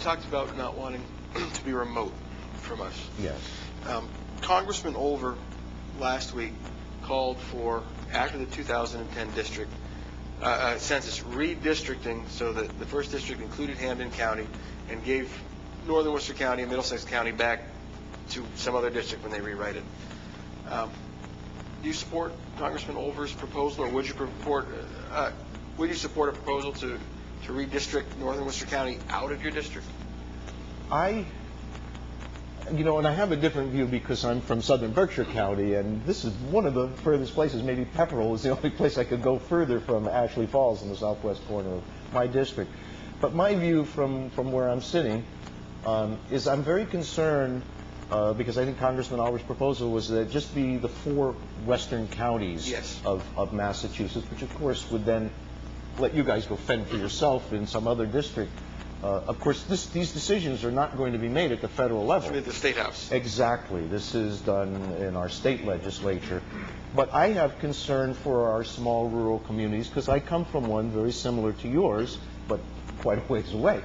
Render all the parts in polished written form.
talked about not wanting to be remote from us. Yes. Congressman Olver last week called for, after the 2010 district census, redistricting so that the first district included Hampden County and gave Northern Worcester County and Middlesex County back to some other district when they rewrite it. Do you support Congressman Olver's proposal, or would you support a proposal to redistrict Northern Worcester County out of your district? And I have a different view because I'm from Southern Berkshire County, and this is one of the furthest places. Maybe Pepperell is the only place I could go further from Ashley Falls in the southwest corner of my district. But my view from where I'm sitting is I'm very concerned because I think Congressman Olver's proposal was that it just be the 4 western counties yes. of Massachusetts, which of course would then let you guys go fend for yourself in some other district. Of course, these decisions are not going to be made at the federal level. At the State House. Exactly. This is done in our state legislature. But I have concern for our small rural communities because I come from one very similar to yours, but quite a ways away.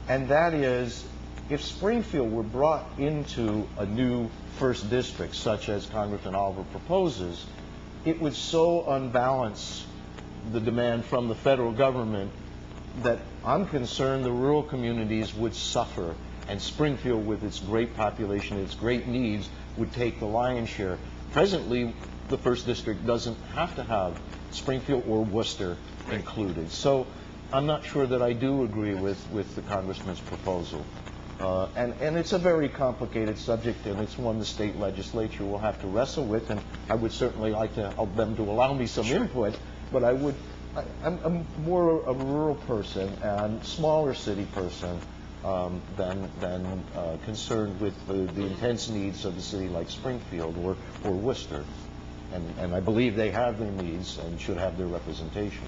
And that is, if Springfield were brought into a new first district, such as Congressman Olver proposes, it would so unbalance the demand from the federal government that I'm concerned the rural communities would suffer, and Springfield, with its great population, its great needs, would take the lion's share. Presently, the first district doesn't have to have Springfield or Worcester included. So I'm not sure that I do agree with the congressman's proposal. And it's a very complicated subject, and it's one the state legislature will have to wrestle with, and I would certainly like to help them to allow me some input, but I'm more a rural person and smaller city person than concerned with the intense needs of a city like Springfield or Worcester. And I believe they have their needs and should have their representation.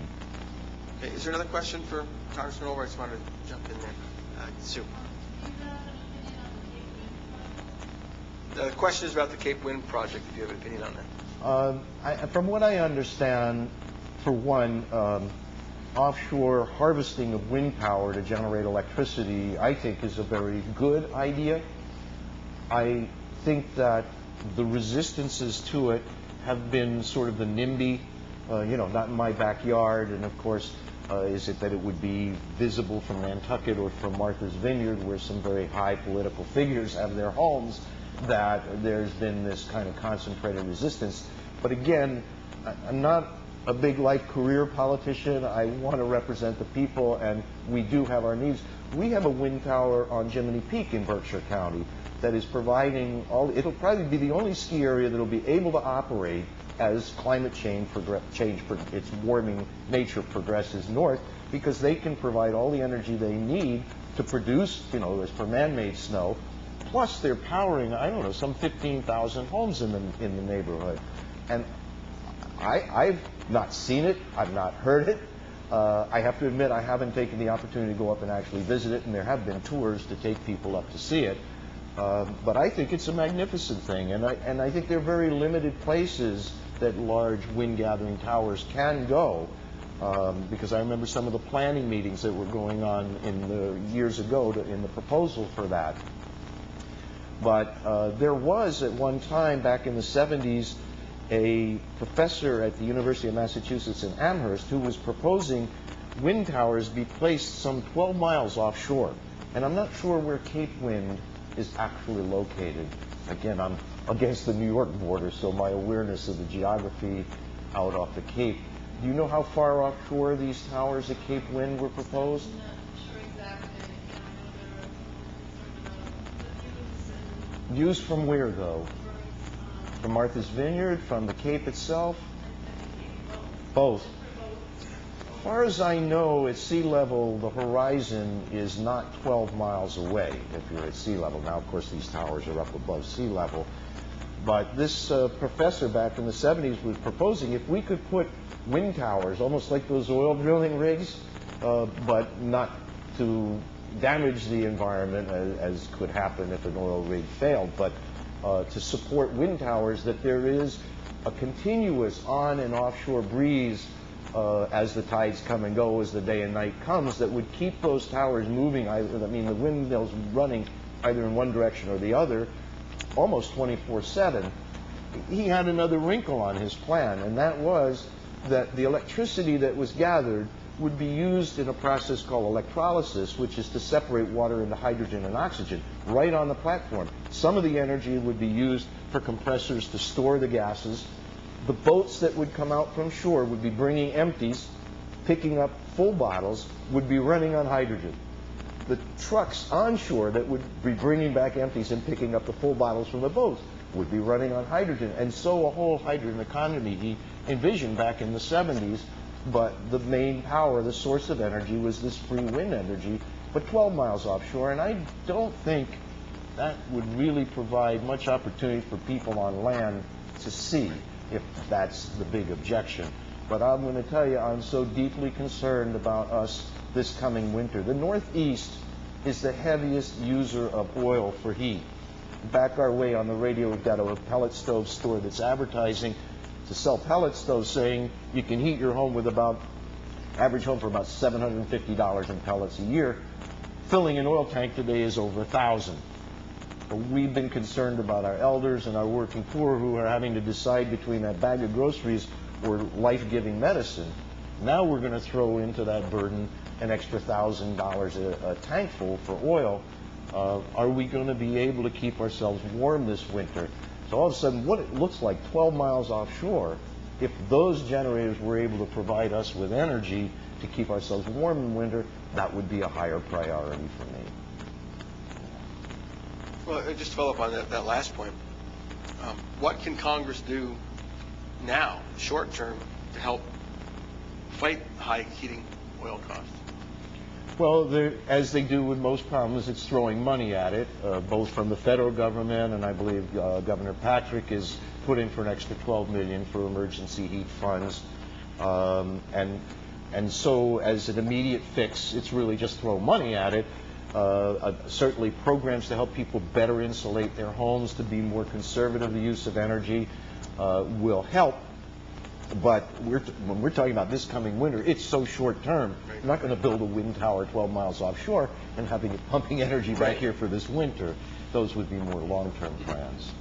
Okay, is there another question for Congressman Olver? I just wanted to jump in there. Sue. The question is about the Cape Wind project, if you have an opinion on that. From what I understand, for one, offshore harvesting of wind power to generate electricity, I think, is a very good idea. I think that the resistances to it have been sort of the NIMBY, not in my backyard, and of course, is it that it would be visible from Nantucket or from Martha's Vineyard, where some very high political figures have their homes, that there's been this kind of concentrated resistance. But again, I'm not a big life career politician. I want to represent the people, and we do have our needs. We have a wind tower on Jiminy Peak in Berkshire County that is providing it'll probably be the only ski area that'll be able to operate as climate change its warming nature progresses north, because they can provide all the energy they need to produce, as for man-made snow, plus they're powering, I don't know, some 15,000 homes in the neighborhood. And I've not seen it, I've not heard it. I have to admit I haven't taken the opportunity to go up and actually visit it, and there have been tours to take people up to see it. But I think it's a magnificent thing, and I think there are very limited places that large wind gathering towers can go, because I remember some of the planning meetings that were going on in the years ago in the proposal for that. But there was at one time back in the 70s a professor at the University of Massachusetts in Amherst who was proposing wind towers be placed some 12 miles offshore. And I'm not sure where Cape Wind is actually located. Again, I'm against the New York border, so my awareness of the geography out off the Cape. Do you know how far offshore these towers at Cape Wind were proposed? I'm not sure exactly. Views from where, though? From Martha's Vineyard, from the Cape itself? Both. As far as I know, at sea level, the horizon is not 12 miles away if you're at sea level. Now, of course, these towers are up above sea level. But this professor back in the 70s was proposing if we could put wind towers, almost like those oil drilling rigs, but not to damage the environment as could happen if an oil rig failed, but to support wind towers, that there is a continuous on and offshore breeze as the tides come and go, as the day and night comes, that would keep those towers moving, the windmills running either in one direction or the other, almost 24/7. He had another wrinkle on his plan, and that was that the electricity that was gathered would be used in a process called electrolysis, which is to separate water into hydrogen and oxygen right on the platform. Some of the energy would be used for compressors to store the gases. The boats that would come out from shore would be bringing empties, picking up full bottles, would be running on hydrogen. The trucks onshore that would be bringing back empties and picking up the full bottles from the boats would be running on hydrogen. And so a whole hydrogen economy he envisioned back in the 70s, but the main power, the source of energy, was this free wind energy, but 12 miles offshore, and I don't think that would really provide much opportunity for people on land to see, if that's the big objection. But I'm going to tell you, I'm so deeply concerned about us this coming winter. The Northeast is the heaviest user of oil for heat. Back our way on the radio, we've got a pellet stove store that's advertising to sell pellet stoves, saying you can heat your home with average home for about $750 in pellets a year. Filling an oil tank today is over $1,000. We've been concerned about our elders and our working poor who are having to decide between that bag of groceries or life-giving medicine. Now we're going to throw into that burden an extra $1,000 a tank full for oil. Are we going to be able to keep ourselves warm this winter? So all of a sudden, what it looks like 12 miles offshore, if those generators were able to provide us with energy to keep ourselves warm in winter, that would be a higher priority for me. Well, just to follow up on that last point, what can Congress do now, short term, to help fight high heating oil costs? Well, as they do with most problems, it's throwing money at it, both from the federal government, and I believe Governor Patrick is put in for an extra $12 million for emergency heat funds. And so as an immediate fix, it's really just throw money at it. Certainly programs to help people better insulate their homes, to be more conservative in the use of energy will help. But when we're talking about this coming winter, it's so short term. Right. You're not going to build a wind tower 12 miles offshore and having it pumping energy back here for this winter. Those would be more long-term plans.